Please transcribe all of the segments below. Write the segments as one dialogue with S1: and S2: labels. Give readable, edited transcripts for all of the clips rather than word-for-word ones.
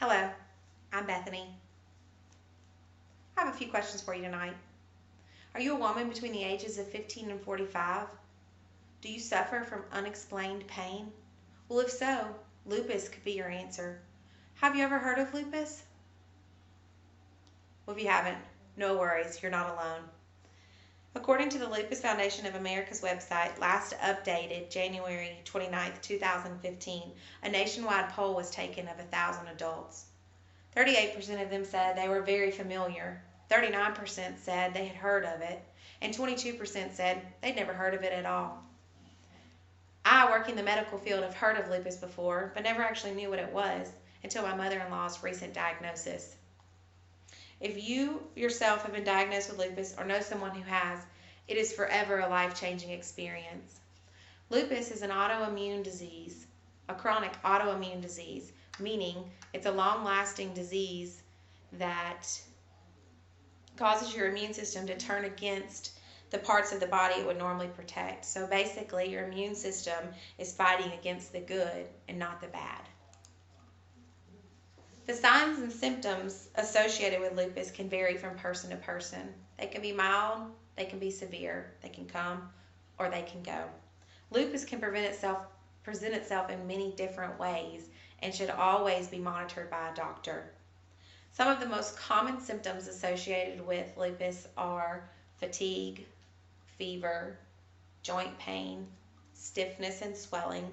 S1: Hello, I'm Bethany. I have a few questions for you tonight. Are you a woman between the ages of 15 and 45? Do you suffer from unexplained pain? Well, if so, lupus could be your answer. Have you ever heard of lupus? Well, if you haven't, no worries, you're not alone. According to the Lupus Foundation of America's website, last updated January 29, 2015, a nationwide poll was taken of 1,000 adults. 38% of them said they were very familiar, 39% said they had heard of it, and 22% said they'd never heard of it at all. I, working in the medical field, have heard of lupus before, but never actually knew what it was until my mother-in-law's recent diagnosis. If you yourself have been diagnosed with lupus or know someone who has, it is forever a life-changing experience. Lupus is an autoimmune disease, a chronic autoimmune disease, meaning it's a long-lasting disease that causes your immune system to turn against the parts of the body it would normally protect. So basically, your immune system is fighting against the good and not the bad. The signs and symptoms associated with lupus can vary from person to person. They can be mild, they can be severe, they can come or they can go. Lupus can present itself in many different ways and should always be monitored by a doctor. Some of the most common symptoms associated with lupus are fatigue, fever, joint pain, stiffness and swelling,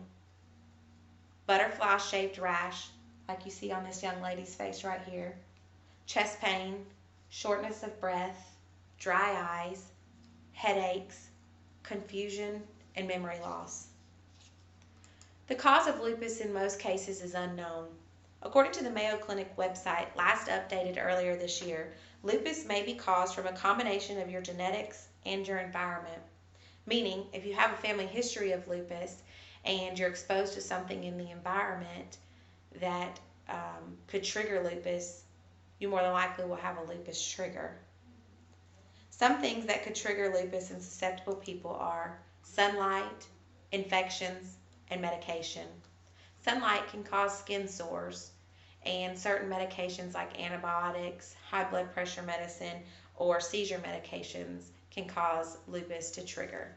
S1: butterfly-shaped rash, like you see on this young lady's face right here, chest pain, shortness of breath, dry eyes, headaches, confusion, and memory loss. The cause of lupus in most cases is unknown. According to the Mayo Clinic website, last updated earlier this year, lupus may be caused from a combination of your genetics and your environment. Meaning, if you have a family history of lupus and you're exposed to something in the environment that could trigger lupus, you more than likely will have a lupus trigger. Some things that could trigger lupus in susceptible people are sunlight, infections, and medication. Sunlight can cause skin sores, and certain medications like antibiotics, high blood pressure medicine, or seizure medications can cause lupus to trigger.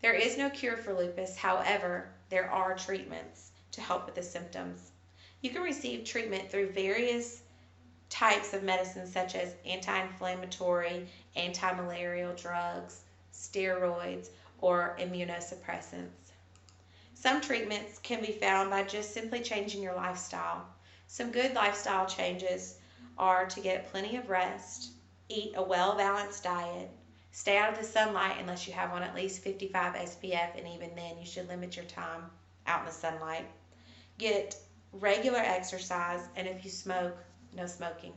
S1: There is no cure for lupus, however, there are treatments to help with the symptoms. You can receive treatment through various types of medicines such as anti-inflammatory, anti-malarial drugs, steroids, or immunosuppressants. Some treatments can be found by just simply changing your lifestyle. Some good lifestyle changes are to get plenty of rest, eat a well-balanced diet, stay out of the sunlight unless you have on at least 55 SPF, and even then you should limit your time out in the sunlight. Get regular exercise, and if you smoke, no smoking.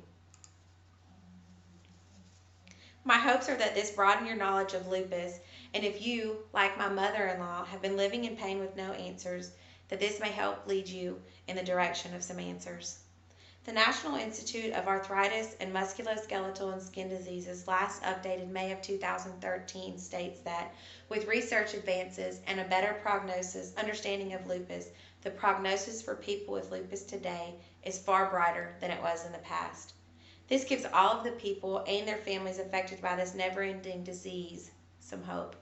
S1: My hopes are that this broadened your knowledge of lupus, and if you, like my mother-in-law, have been living in pain with no answers, that this may help lead you in the direction of some answers. The National Institute of Arthritis and Musculoskeletal and Skin Diseases, last updated May of 2013, states that with research advances and a better understanding of lupus, the prognosis for people with lupus today is far brighter than it was in the past. This gives all of the people and their families affected by this never-ending disease some hope.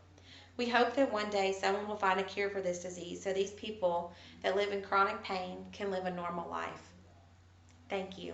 S1: We hope that one day someone will find a cure for this disease so these people that live in chronic pain can live a normal life. Thank you.